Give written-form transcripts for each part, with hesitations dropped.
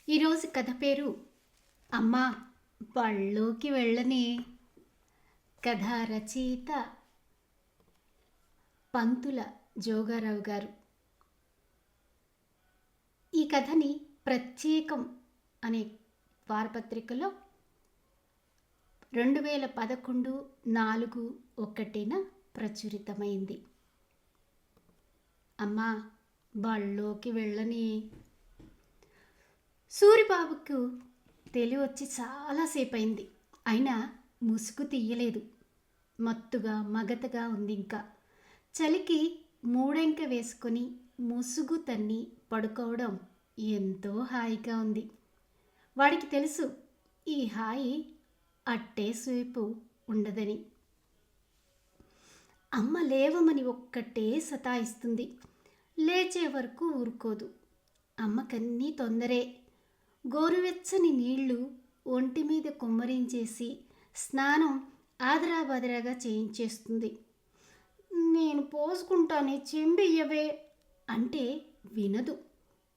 ఈరోజు కథ పేరు అమ్మా బళ్ళోకి వెళ్ళని. కథ రచయిత పంతుల జోగారావు గారు. ఈ కథని ప్రత్యేకం అనే వారపత్రికలో 2011 4/1 ప్రచురితమైంది. అమ్మా బళ్ళోకి వెళ్ళని. సూరిబాబుకు తెలివొచ్చి చాలాసేపు అయింది. అయినా ముసుగు తీయలేదు. మత్తుగా మగతగా ఉంది. ఇంకా చలికి మూడెంక వేసుకొని ముసుగు తన్ని పడుకోవడం ఎంతో హాయిగా ఉంది. వాడికి తెలుసు ఈ హాయి అట్టేసేపు ఉండదని. అమ్మ లేవమని ఒక్కటే సతాయిస్తుంది. లేచే వరకు ఊరుకోదు. అమ్మకన్నీ తొందరే. గోరువెచ్చని నీళ్లు ఒంటి మీద కుమ్మరించేసి స్నానం ఆదరాబాదరాగా చేయించేస్తుంది. నేను పోసుకుంటానే చెంబెయ్యవే అంటే వినదు.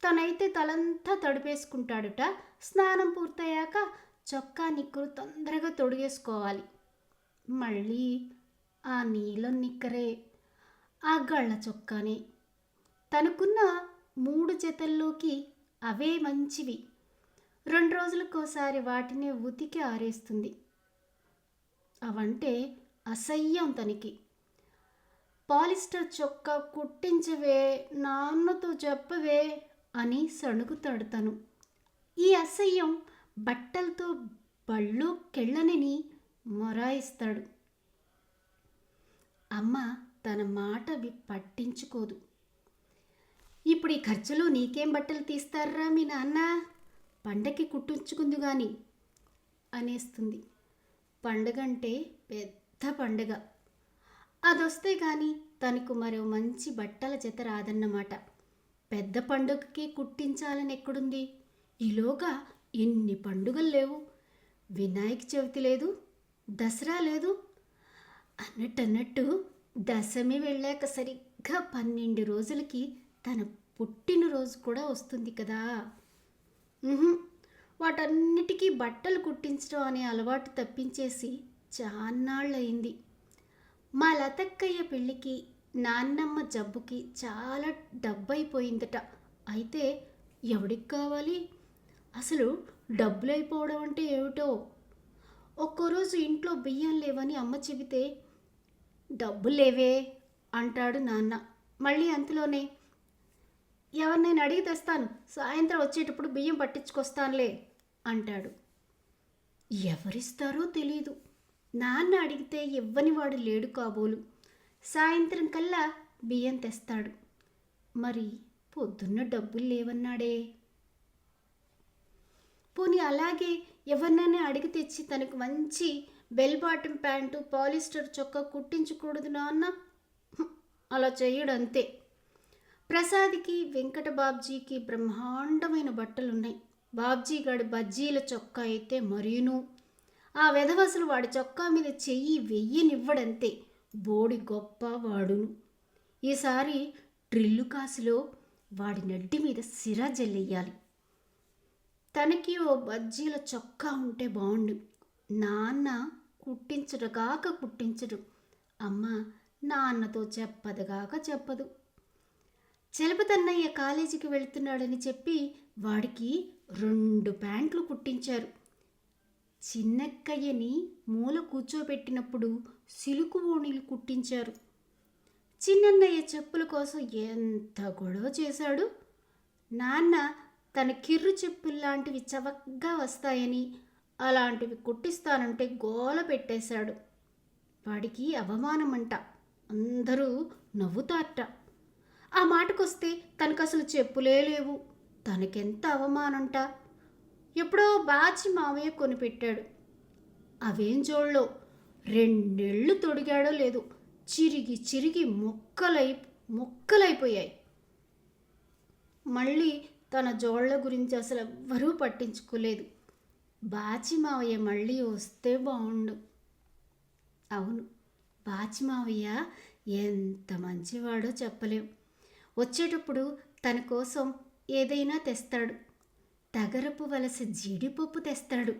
తనైతే తలంతా తడిపేసుకుంటాడుట. స్నానం పూర్తయ్యాక చొక్కా నిక్కరు తొందరగా తొడిగేసుకోవాలి. మళ్ళీ ఆ నీలం నిక్కరే, ఆ గళ్ళ చొక్కానే. తనకున్న 3 జతల్లోకి అవే మంచివి. 2 రోజులకోసారి వాటిని ఉతికి ఆరేస్తుంది. అవంటే అసహ్యం తనకి. పాలిస్టర్ చొక్కా కుట్టించవే, నాన్నతో చెప్పవే అని సణుగుతాడు తను. ఈ అసహ్యం బట్టలతో బళ్ళోకెళ్ళనని మొరాయిస్తాడు. అమ్మ తన మాట పట్టించుకోదు. ఇప్పుడు ఈ ఖర్చులో నీకేం బట్టలు తీస్తారా మీ నాన్న, పండగకి కుట్టించుకుంది గాని అనేస్తుంది. పండగంటే పెద్ద పండగ. అదొస్తే కానీ తనకు మరో మంచి బట్టల జత రాదన్నమాట. పెద్ద పండుగకి కుట్టించాలని ఎక్కడుంది? ఈలోగా ఎన్ని పండుగలు లేవు. వినాయక చవితి లేదు, దసరా లేదు. అన్నట్టు దశమి వెళ్ళాక సరిగ్గా 12 రోజులకి తన పుట్టినరోజు కూడా వస్తుంది కదా. వాటన్నిటికీ బట్టలు కుట్టించడం అనే అలవాటు తప్పించేసి చాన్నాళ్ళయింది. మా లతక్కయ్య పెళ్ళికి నాన్నమ్మ జబ్బుకి చాలా డబ్బైపోయిందట. అయితే ఎవడికి కావాలి? అసలు డబ్బులైపోవడం అంటే ఏమిటో. ఒక్కో రోజు ఇంట్లో బియ్యం లేవని అమ్మ చెబితే డబ్బులు లేవే అంటాడు నాన్న. మళ్ళీ అంతలోనే ఎవరినైనా అడిగి తెస్తాను, సాయంత్రం వచ్చేటప్పుడు బియ్యం పట్టించుకొస్తానులే అంటాడు. ఎవరిస్తారో తెలీదు. నాన్న అడిగితే ఇవ్వనివాడు లేడు కాబోలు. సాయంత్రం కల్లా బియ్యం తెస్తాడు. మరి పొద్దున్న డబ్బులు లేవన్నాడే. పోనీ అలాగే ఎవరినైనా అడిగి తెచ్చి తనకు మంచి బెల్ బాటమ్ ప్యాంటు, పాలిస్టర్ చొక్కా కుట్టించకూడదు నాన్న. అలా చెయ్యడంతే. ప్రసాద్కి, వెంకట బాబ్జీకి బ్రహ్మాండమైన బట్టలున్నాయి. బాబ్జీ గాడి బజ్జీల చొక్కా అయితే మరీను. ఆ వెధవసలు వాడి చొక్కా మీద చెయ్యి వెయ్యనివ్వడంతే. బోడి గొప్ప వాడును. ఈసారి డ్రిల్లు కాసులో వాడి నడ్డి మీద సిరా జల్లెయ్యాలి. తనకి ఓ బజ్జీల చొక్కా ఉంటే బాగుండు. నాన్న కుట్టించడుగాక కుట్టించడు. అమ్మ నాన్నతో చెప్పదుగాక చెప్పదు. చలపతన్నయ్య కాలేజీకి వెళ్తున్నాడని చెప్పి వాడికి 2 ప్యాంట్లు కుట్టించారు. చిన్నక్కయ్యని మూల కూర్చోబెట్టినప్పుడు సిలుకు ఓణీలు కుట్టించారు. చిన్నన్నయ్య చెప్పుల కోసం ఎంత గొడవ చేశాడు. నాన్న తన కిర్రు చెప్పుల్లాంటివి చవకగా వస్తాయని అలాంటివి కుట్టిస్తానంటే గోల పెట్టేశాడు. వాడికి అవమానమంట. అందరూ నవ్వుతారట. ఆ మాటకొస్తే తనకు అసలు చెప్పులే లేవు. తనకెంత అవమానంట. ఎప్పుడో బాచి మావయ్య కొనిపెట్టాడు. అవేం జోళ్ళో 2 నెలలు తొడిగాడో లేదు, చిరిగి చిరిగి మొక్కలైపోయాయి. మళ్ళీ తన జోళ్ల గురించి అసలు ఎవ్వరూ పట్టించుకోలేదు. బాచి మావయ్య మళ్ళీ వస్తే బాగుండు. అవును, బాచి మావయ్య ఎంత మంచివాడో చెప్పలేం. వచ్చేటప్పుడు తన కోసం ఏదైనా తెస్తాడు. తగరపు వలస జీడిపప్పు తెస్తాడు.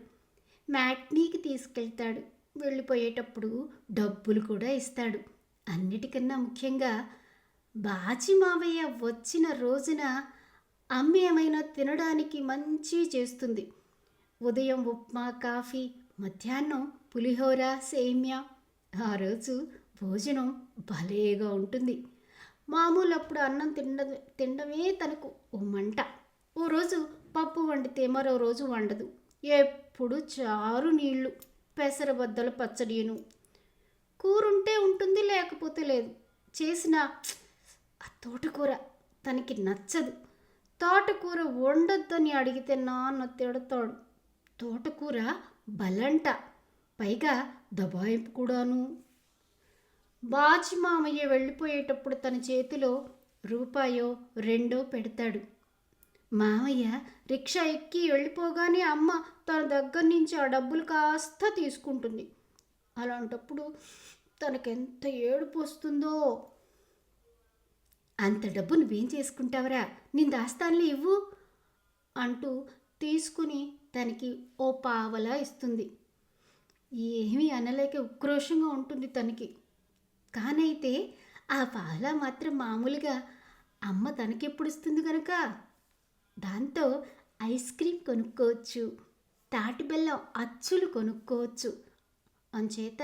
మ్యాట్నీకి తీసుకెళ్తాడు. వెళ్ళిపోయేటప్పుడు డబ్బులు కూడా ఇస్తాడు. అన్నిటికన్నా ముఖ్యంగా బాచి మావయ్య వచ్చిన రోజున అమ్మ ఏమైనా తినడానికి మంచి చేస్తుంది. ఉదయం ఉప్మా, కాఫీ, మధ్యాహ్నం పులిహోర, సేమ్యా. ఆ రోజు భోజనం భలేగా ఉంటుంది. మామూలు అప్పుడు అన్నం తినడమే తనకు ఓ మంట. ఓ రోజు పప్పు వండితే మరో రోజు వండదు. ఎప్పుడు చారు నీళ్లు, పెసరబద్దల పచ్చడిను. కూరుంటే ఉంటుంది, లేకపోతే లేదు. చేసిన ఆ తోటకూర తనకి నచ్చదు. తోటకూర వండొద్దని అడిగితే నాన్న తిడతాడు. తోటకూర బలంట, పైగా దబాయింపు కూడాను. బాచి మామయ్య వెళ్ళిపోయేటప్పుడు తన చేతిలో రూపాయో రెండో పెడతాడు. మామయ్య రిక్షా ఎక్కి వెళ్ళిపోగానే అమ్మ తన దగ్గర నుంచి ఆ డబ్బులు కాస్త తీసుకుంటుంది. అలాంటప్పుడు తనకెంత ఏడుపు వస్తుందో. అంత డబ్బు నువ్వేం చేసుకుంటావరా, నేను దాస్తానులే, ఇవ్వు అంటూ తీసుకుని తనకి ఓ పావలా ఇస్తుంది. ఏమీ అనలేక ఉక్రోషంగా ఉంటుంది తనకి. కానైతే ఆ పావలా మాత్రం మామూలుగా అమ్మ తనకెప్పుడు ఇస్తుంది కనుక దాంతో ఐస్ క్రీమ్ కొనుక్కోవచ్చు, తాటి బెల్లం అచ్చులు కొనుక్కోవచ్చు. అంచేత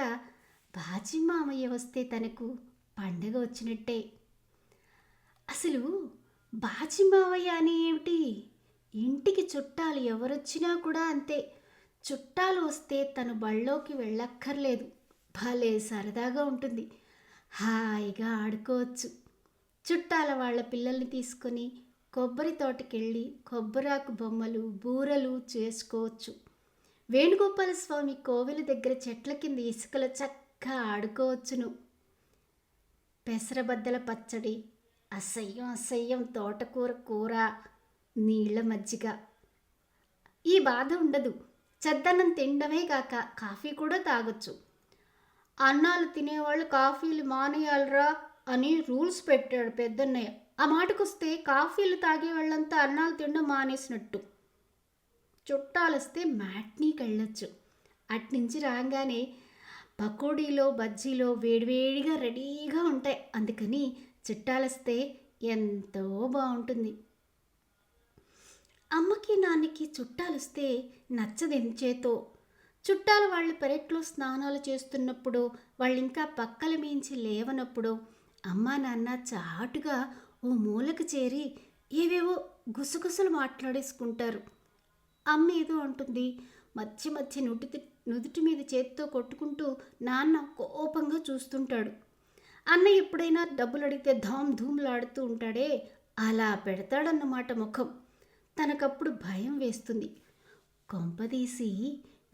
బాచి మామయ్య వస్తే తనకు పండగ వచ్చినట్టే. అసలు బాచి మావయ్య అని ఏమిటి, ఇంటికి చుట్టాలు ఎవరొచ్చినా కూడా అంతే. చుట్టాలు వస్తే తను బళ్ళోకి వెళ్ళక్కర్లేదు. భలే సరదాగా ఉంటుంది. హాయిగా ఆడుకోవచ్చు. చుట్టాల వాళ్ళ పిల్లల్ని తీసుకొని కొబ్బరి తోటకెళ్ళి కొబ్బరాకు బొమ్మలు, బూరలు చేసుకోవచ్చు. వేణుగోపాల స్వామి కోవెల దగ్గర చెట్ల కింద ఇసుకలో చక్కగా ఆడుకోవచ్చును. పెసరబద్దల పచ్చడి, అసహ్యం అసహ్యం తోటకూర కూర, నీళ్ల మజ్జిగ. ఈ బాధ ఉండదు. చద్దన్నం తినడమే కాక కాఫీ కూడా తాగొచ్చు. అన్నాలు తినేవాళ్ళు కాఫీలు మానేయాలరా అని రూల్స్ పెట్టాడు పెద్దన్నయ్య. ఆ మాటకొస్తే కాఫీలు తాగే వాళ్ళంతా అన్నాలు తినడం మానేసినట్టు. చుట్టాలొస్తే మ్యాట్నీకి వెళ్ళొచ్చు. అట్నుంచి రాగానే పకోడీలో బజ్జీలో వేడివేడిగా రెడీగా ఉంటాయి. అందుకని చుట్టాలొస్తే ఎంతో బాగుంటుంది. అమ్మకి నాన్నకి చుట్టాలొస్తే నచ్చదెంచేతో. చుట్టాలు వాళ్ళు పెరట్లో స్నానాలు చేస్తున్నప్పుడు, వాళ్ళు ఇంకా పక్కల మించి లేవనప్పుడు అమ్మా నాన్న చాటుగా ఓ మూలకు చేరి ఏవేవో గుసగుసలు మాట్లాడేసుకుంటారు. అమ్మ ఏదో అంటుంది. మధ్య మధ్య నుదుటి మీద చేత్తో కొట్టుకుంటూ నాన్న కోపంగా చూస్తుంటాడు. అన్న ఎప్పుడైనా డబ్బులు అడిగితే ధామ్ ధూమ్లాడుతూ ఉంటాడే, అలా పెడతాడన్నమాట ముఖం. తనకప్పుడు భయం వేస్తుంది. కొంపదీసి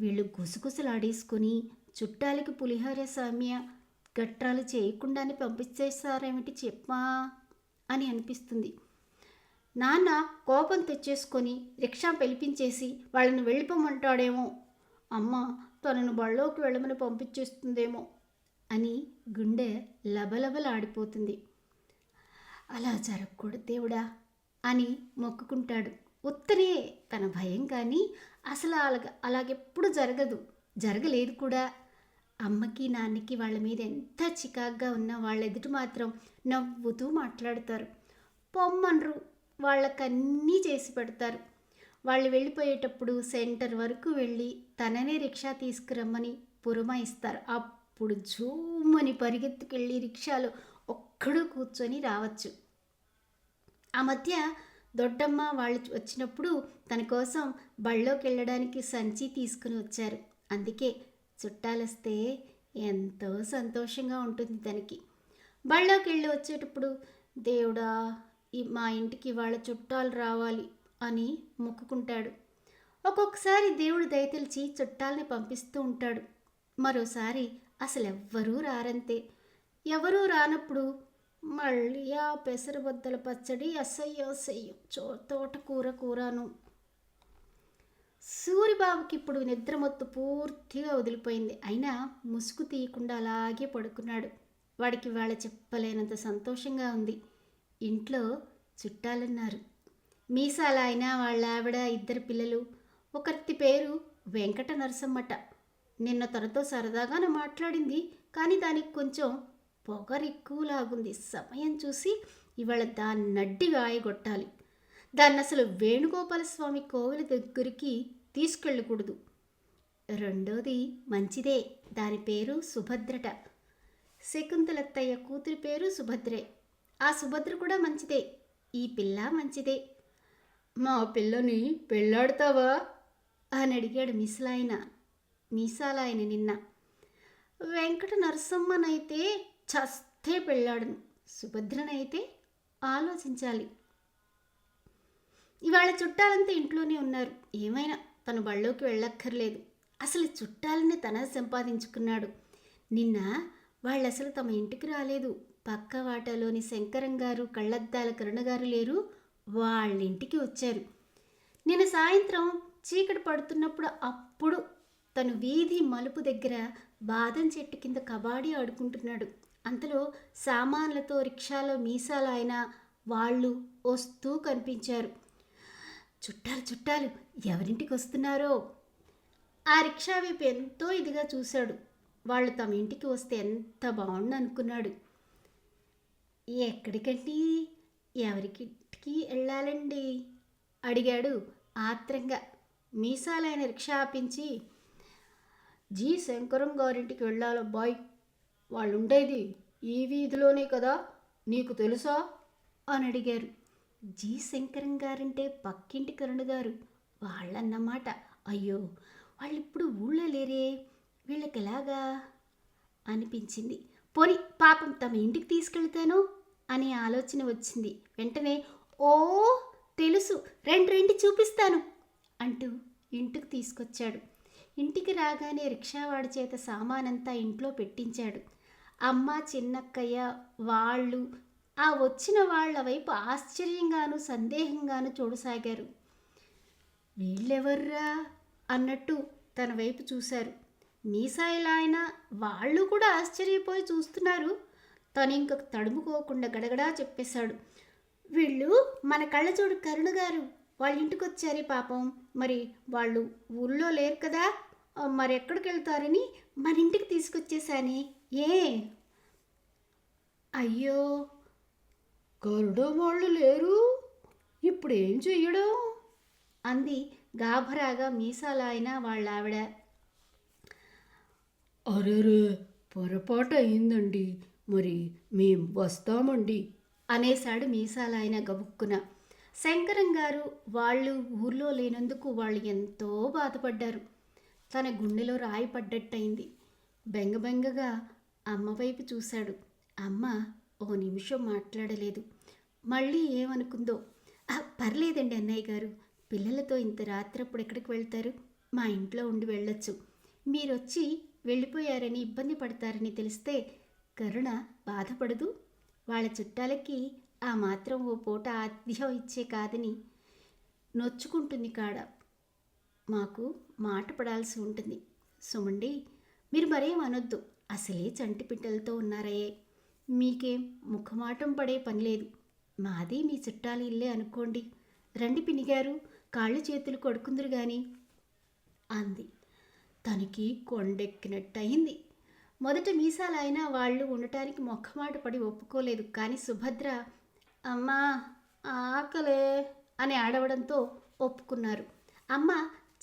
వీళ్ళు గుసగుసలాడేసుకొని చుట్టాలకి పులిహోర సామ్య గట్రాలు చేయకుండానే పంపించేస్తారేమిటి చెప్పమా అని అనిపిస్తుంది. నాన్న కోపం తెచ్చేసుకొని రిక్షా పిలిపించేసి వాళ్ళని వెళ్ళిపోమంటాడేమో, అమ్మ తనను బళ్ళోకి వెళ్ళమని పంపించేస్తుందేమో అని గుండె లబలబలాడిపోతుంది. అలా జరగకూడదు దేవుడా అని మొక్కుకుంటాడు. ఉత్తరే తన భయం, కానీ అసలు అలాగెప్పుడు జరగలేదు కూడా. అమ్మకి నాన్నకి వాళ్ళ మీద ఎంత చికాగ్గా ఉన్నా వాళ్ళ ఎదుట మాత్రం నవ్వుతూ మాట్లాడతారు. పొమ్మనరు, వాళ్ళకన్నీ చేసి పెడతారు. వాళ్ళు వెళ్ళిపోయేటప్పుడు సెంటర్ వరకు వెళ్ళి తననే రిక్షా తీసుకురమ్మని పురమాయిస్తారు. అప్పుడు జూమని పరిగెత్తుకెళ్ళి రిక్షాలో ఒక్కడు కూర్చొని రావచ్చు. ఆ మధ్య దొడ్డమ్మ వాళ్ళు వచ్చినప్పుడు తన కోసం బళ్ళోకి వెళ్ళడానికి సంచి తీసుకుని వచ్చారు. అందుకే చుట్టాలొస్తే ఎంతో సంతోషంగా ఉంటుంది తనకి. బళ్ళోకి వెళ్ళి వచ్చేటప్పుడు దేవుడా మా ఇంటికి వాళ్ళ చుట్టాలు రావాలి అని మొక్కుకుంటాడు. ఒక్కొక్కసారి దేవుడు దయతలిచి చుట్టాలని పంపిస్తూ ఉంటాడు. మరోసారి అసలు ఎవ్వరూ రారంతే. ఎవరూ రానప్పుడు మళ్ళీ ఆ పెసరబద్దల పచ్చడి అసహ్యం తోటకూర కూరను. సూరిబాబుకి ఇప్పుడు నిద్రమొత్తు పూర్తిగా వదిలిపోయింది. అయినా ముసుగు తీయకుండా అలాగే పడుకున్నాడు. వాడికి వాళ్ళ చెప్పలేనంత సంతోషంగా ఉంది. ఇంట్లో చుట్టాలున్నారు. మీసాల ఆయన వాళ్ళ ఆవిడ ఇద్దరు పిల్లలు. ఒకరి పేరు వెంకట నరసమ్మట. నిన్న తనతో సరదాగానే మాట్లాడింది, కానీ దానికి కొంచెం పొగరెక్కువలాగుంది. సమయం చూసి ఇవాళ దాన్ని నడ్డి వాయగొట్టాలి. దాన్ని అసలు వేణుగోపాలస్వామి కోవిల దగ్గరికి తీసుకెళ్ళకూడదు. రెండోది మంచిదే, దాని పేరు సుభద్రట. శకుంతలత్తయ్య కూతురి పేరు సుభద్రే. ఆ సుభద్ర కూడా మంచిదే. ఈ పిల్ల మంచిదే. మా పిల్లని పెళ్ళాడతావా అని అడిగాడు మీసాలాయన నిన్న. వెంకట నరసమ్మనైతే చస్తే పెళ్ళాడును, సుభద్రనైతే ఆలోచించాలి. ఇవాళ చుట్టాలంతా ఇంట్లోనే ఉన్నారు. ఏమైనా తను బళ్ళోకి వెళ్ళక్కర్లేదు. అసలు చుట్టాలని తన సంపాదించుకున్నాడు. నిన్న వాళ్ళు అసలు తమ ఇంటికి రాలేదు. పక్క వాటాలోని శంకరం గారు, కళ్ళద్దాల కరుణగారు లేరు, వాళ్ళ ఇంటికి వచ్చారు. నిన్న సాయంత్రం చీకటి పడుతున్నప్పుడు అప్పుడు తను వీధి మలుపు దగ్గర బాదం చెట్టు కింద కబాడీ ఆడుకుంటున్నాడు. అంతలో సామాన్లతో రిక్షాలో మీసాల ఆయన వాళ్ళు వస్తూ కనిపించారు. చుట్టాలు ఎవరింటికి వస్తున్నారో. ఆ రిక్షా వైపు ఎంతో ఇదిగా చూశాడు. వాళ్ళు తమ ఇంటికి వస్తే ఎంత బాగుండు అనుకున్నాడు. ఎక్కడికండి, ఎవరికింటికి వెళ్ళాలండి అడిగాడు ఆత్రంగా. మీసాలైన రిక్షా ఆపించి, జీ శంకరం గారింటికి వెళ్ళాలబ్బాయ్, వాళ్ళు ఉండేది ఈ వీధిలోనే కదా, నీకు తెలుసా అని అడిగారు. జీ శంకరం గారంటే పక్కింటి కరుణగారు వాళ్ళన్నమాట. అయ్యో, వాళ్ళు ఇప్పుడు ఊళ్ళో లేరే, వీళ్ళకి ఎలాగా అనిపించింది. పోని పాపం తమ ఇంటికి తీసుకెళ్తాను అనే ఆలోచన వచ్చింది. వెంటనే, ఓ తెలుసు, రండి చూపిస్తాను అంటూ ఇంటికి తీసుకొచ్చాడు. ఇంటికి రాగానే రిక్షావాడి చేత సామానంతా ఇంట్లో పెట్టించాడు. అమ్మ, చిన్నక్కయ్య వాళ్ళు ఆ వచ్చిన వాళ్ల వైపు ఆశ్చర్యంగాను సందేహంగాను చూడసాగారు. వీళ్ళెవర్రా అన్నట్టు తన వైపు చూశారు. మీసాయిలాయన వాళ్ళు కూడా ఆశ్చర్యపోయి చూస్తున్నారు. తను ఇంక తడుముకోకుండా గడగడా చెప్పేశాడు. వీళ్ళు మన కళ్ళజోడు కరుణగారు వాళ్ళ ఇంటికి వచ్చారే పాపం. మరి వాళ్ళు ఊళ్ళో లేరు కదా, మరి ఎక్కడికి వెళ్తారని మన ఇంటికి తీసుకొచ్చేసానే. ఏ అయ్యో, గరుడ వాళ్ళు లేరు, ఇప్పుడు ఏం చెయ్యడం అంది గాభరాగా మీసాలాయన వాళ్ళ ఆవిడ. అరెరే, పొరపాటు అయిందండి, మరి మేం వస్తామండి అనేశాడు మీసాలాయన గబుక్కున. శంకరం గారు వాళ్ళు ఊర్లో లేనందుకు వాళ్ళు ఎంతో బాధపడ్డారు. తన గుండెలో రాయి పడ్డట్టయింది. బెంగబెంగగా అమ్మ వైపు చూశాడు. అమ్మ ఓ నిమిషం మాట్లాడలేదు. మళ్ళీ ఏమనుకుందో. పర్లేదండి అన్నయ్య గారు, పిల్లలతో ఇంత రాత్రప్పుడు ఎక్కడికి వెళ్తారు, మా ఇంట్లో ఉండి వెళ్ళొచ్చు. మీరొచ్చి వెళ్ళిపోయారని ఇబ్బంది పడతారని తెలిస్తే కరుణ బాధపడదు. వాళ్ళ చుట్టాలకి ఆ మాత్రం ఓ పూట ఆతిథ్యం ఇచ్చే కాదని నొచ్చుకుంటుంది కాడ. మాకు మాట పడాల్సి ఉంటుంది. సుమండి, మీరు మరేం అనొద్దు. అసలే చంటి పిట్టలతో ఉన్నారయ్యే, మీకేం ముఖమాటం పడే పని లేదు. మాది మీ చుట్టాలు ఇల్లే అనుకోండి. రండి పినిగారు, కాళ్ళు చేతులు కొడుకుందరు గాని అంది. తనకి కొండెక్కినట్టయింది. మొదట మీసాలైనా వాళ్ళు ఉండటానికి మొక్కమాట పడి ఒప్పుకోలేదు. కానీ సుభద్ర అమ్మా ఆకలే అని ఆడవడంతో ఒప్పుకున్నారు. అమ్మ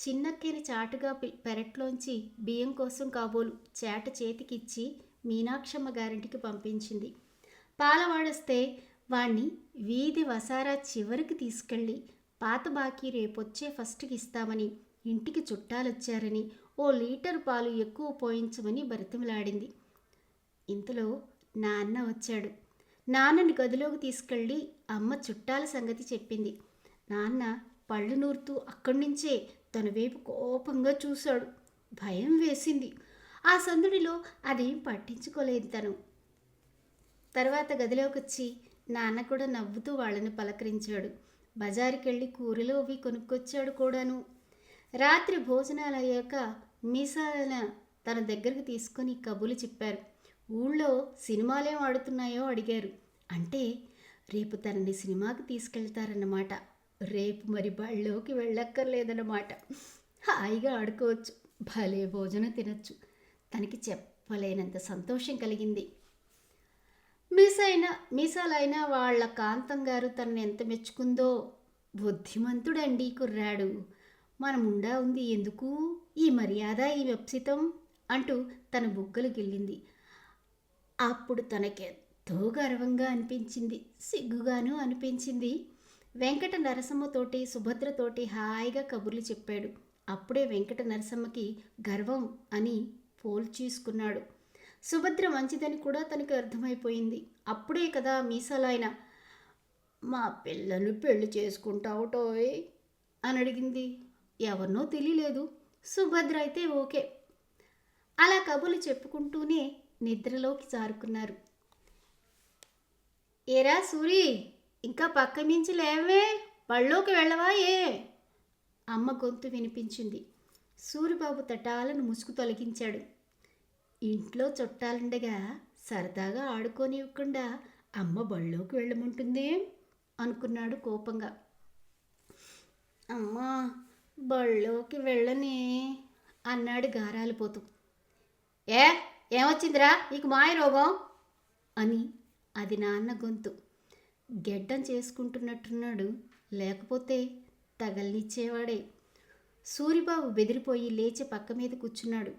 చిన్నక్కేని చాటుగా పెరట్లోంచి బియ్యం కోసం కాబోలు చేట చేతికిచ్చి మీనాక్షమ్మ గారింటికి పంపించింది. పాలవాడొస్తే వాణ్ణి వీధి వసారా చివరికి తీసుకెళ్ళి పాత బాకీ రేపొచ్చే ఫస్ట్కి ఇస్తామని, ఇంటికి చుట్టాలొచ్చారని ఓ లీటర్ పాలు ఎక్కువ పోయించమని బతిమలాడింది. ఇంతలో నాన్న వచ్చాడు. నాన్నని గదిలోకి తీసుకెళ్ళి అమ్మ చుట్టాల సంగతి చెప్పింది. నాన్న పళ్ళు నూరుతూ అక్కడి నుంచే తన వైపు కోపంగా చూశాడు. భయం వేసింది. ఆ సందుడిలో అదేం పట్టించుకోలేదు తను. తర్వాత గదిలోకి వచ్చి నాన్న కూడా నవ్వుతూ వాళ్ళని పలకరించాడు. బజారుకెళ్ళి కూరలు అవి కొనుక్కొచ్చాడు కూడాను. రాత్రి భోజనాలు అయ్యాక మీసాల తన దగ్గరికి తీసుకొని కబుర్లు చెప్పారు. ఊళ్ళో సినిమాలేం ఆడుతున్నాయో అడిగారు. అంటే రేపు తనని సినిమాకి తీసుకెళ్తారన్నమాట. రేపు మరి బళ్ళోకి వెళ్ళక్కర్లేదన్నమాట. హాయిగా ఆడుకోవచ్చు, భలే భోజనం తినచ్చు. తనకి చెప్పలేనంత సంతోషం కలిగింది. మీసాలైన వాళ్ళ కాంతం గారు తనని ఎంత మెచ్చుకుందో. బుద్ధిమంతుడండి కుర్రాడు, మనముండా ఉంది ఎందుకు ఈ మర్యాద, ఈ వెప్సితం అంటూ తన బుగ్గలు గిల్లింది. అప్పుడు తనకెంతో గర్వంగా అనిపించింది, సిగ్గుగాను అనిపించింది. వెంకట నరసమ్మతోటి సుభద్రతోటి హాయిగా కబుర్లు చెప్పాడు. అప్పుడే వెంకట నరసమ్మకి గర్వం అని పోల్చేసుకున్నాడు. సుభద్ర మంచిదని కూడా తనకు అర్థమైపోయింది. అప్పుడే కదా మీసాలాయన మా పిల్లను పెళ్లి చేసుకుంటావుటోయ్ అని అడిగింది. ఎవరినో తెలియలేదు, సుభద్ర అయితే ఓకే. అలా కబుర్లు చెప్పుకుంటూనే నిద్రలోకి జారుకున్నారు. ఏరా సూరి, ఇంకా పక్క మించి లేవే, బళ్ళోకి వెళ్ళవా ఏ? అమ్మ గొంతు వినిపించింది. సూరిబాబు తటాలను ముసుగు తొలగించాడు. ఇంట్లో చుట్టాలుండగా సరదాగా ఆడుకోనివ్వకుండా అమ్మ బళ్ళోకి వెళ్ళమంటుందేం అనుకున్నాడు కోపంగా. అమ్మా బళ్ళోకి వెళ్ళని అన్నాడు గారాలిపోతూ. ఏమొచ్చిందిరా నీకు మాయ రోగం అని అది నాన్న గొంతు. గెడ్డం చేసుకుంటున్నట్టున్నాడు, లేకపోతే తగలనిచ్చేవాడే. సూరిబాబు బెదిరిపోయి లేచి పక్క మీద కూర్చున్నాడు.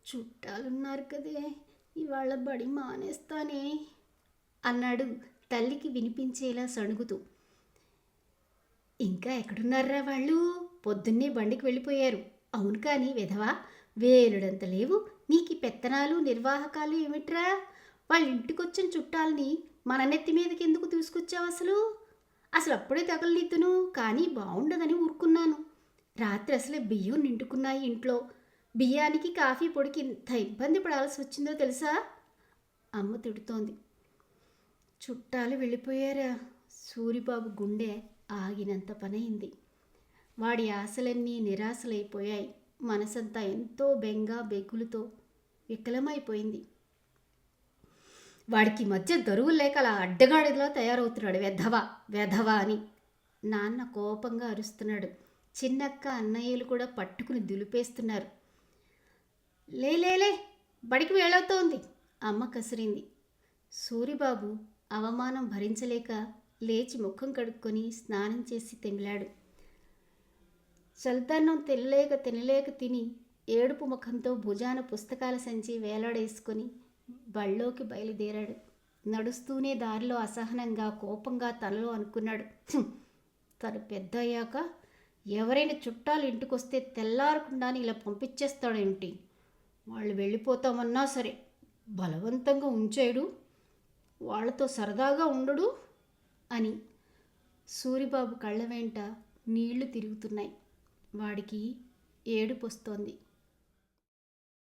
చుట్టాలున్నారు కదే, ఇవాళ బడి మానేస్తానే అన్నాడు తల్లికి వినిపించేలా సణుగుతూ. ఇంకా ఎక్కడున్నారా వాళ్ళు? పొద్దున్నే బండికి వెళ్ళిపోయారు. అవును కానీ విధవా, వేలుడంత లేవు నీకు పెత్తనాలు నిర్వాహకాలు ఏమిట్రా? వాళ్ళ ఇంటికొచ్చిన చుట్టాలని మన నెత్తి మీదకి ఎందుకు తీసుకొచ్చావు? అసలు అప్పుడే తగలనిద్దును, కానీ బాగుండదని ఊరుకున్నాను. రాత్రి అసలే బియ్యం నిండుకున్నాయి ఇంట్లో. బియ్యానికి కాఫీ పొడికి ఇంత ఇబ్బంది పడాల్సి వచ్చిందో తెలుసా? అమ్మ తిడుతోంది. చుట్టాలు వెళ్ళిపోయారా? సూరిబాబు గుండె ఆగినంత పనయింది. వాడి ఆశలన్నీ నిరాశలైపోయాయి. మనసంతా ఎంతో బెంగ బెగ్గులతో వికలమైపోయింది. వాడికి మధ్య దరువులు లేక అలా అడ్డగాడిలా తయారవుతున్నాడు, వెధవా అని నాన్న కోపంగా అరుస్తున్నాడు. చిన్నక్క అన్నయ్యలు కూడా పట్టుకుని దులిపేస్తున్నారు. లేలే బడికి వేళవుతోంది అమ్మ కసిరింది. సూరిబాబు అవమానం భరించలేక లేచి ముఖం కడుక్కొని స్నానం చేసి తెమిలాడు. చల్తన్నం తినలేక తిని ఏడుపు ముఖంతో భుజాన పుస్తకాల సంచి వేలాడేసుకొని బళ్ళోకి బయలుదేరాడు. నడుస్తూనే దారిలో అసహనంగా కోపంగా తనలో అనుకున్నాడు, తను పెద్ద అయ్యాక ఎవరైనా చుట్టాలు ఇంటికొస్తే తెల్లారకుండానే ఇలా పంపించేస్తాడేమిటి? వాళ్ళు వెళ్ళిపోతామన్నా సరే బలవంతంగా ఉంచేయడు, వాళ్ళతో సరదాగా ఉండడు అని. సూరిబాబు కళ్ళ వెంట నీళ్లు తిరుగుతున్నాయి. వాడికి ఏడుపొస్తోంది.